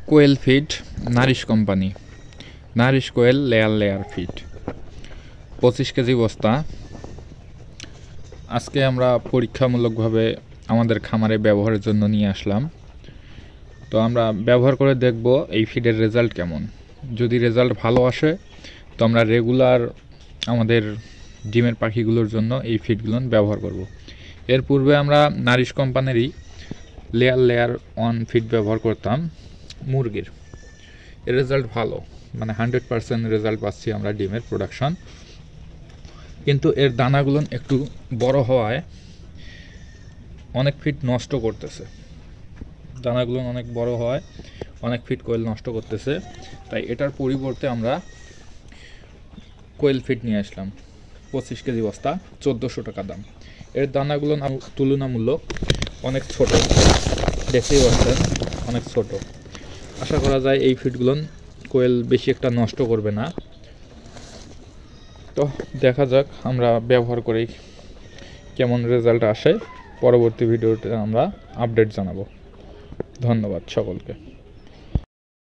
কোয়েল feed Nourish company, Nourish কোয়েল layer feed 25 KG বস্তা। আজকে আমরা পরীক্ষামূলকভাবে আমাদের খামারে ব্যবহারের জন্য নিয়ে আসলাম। তো আমরা ব্যবহার করে দেখব এই ফিডের রেজাল্ট কেমন। যদি রেজাল্ট ভালো আসে তো আমরা রেগুলার আমাদের ডিমের পাখিগুলোর জন্য এই ফিডগুলো ব্যবহার করব। এর পূর্বে আমরা নারিশ কোম্পানিরই লেয়ার 1 ফিড ব্যবহার করতাম মুরগির। এর রেজাল্ট ভালো, মানে 100% রেজাল্ট পাচ্ছি আমরা ডিমের প্রোডাকশন। কিন্তু এর দানাগুলো একটু বড় হওয়ায় অনেক ফিড নষ্ট করতেছে, দানাগুলো অনেক বড় হয়, অনেক ফিড কোয়েল নষ্ট করতেছে। তাই এটার পরিবর্তে আমরা কোয়েল ফিড নিয়ে আসলাম 25 কেজি বস্তা, 1400 টাকা দাম। এর দানাগুলো তুলনামূলক অনেক ছোট, দেখতেই পাচ্ছেন অনেক ছোট। আশা করা যায় এই ফিডগুলো কোয়েল বেশি একটা নষ্ট করবে না। তো দেখা যাক আমরা ব্যবহার করি কেমন রেজাল্ট আসে। পরবর্তী ভিডিওতে আমরা আপডেট জানাবো। ধন্যবাদ সকলকে।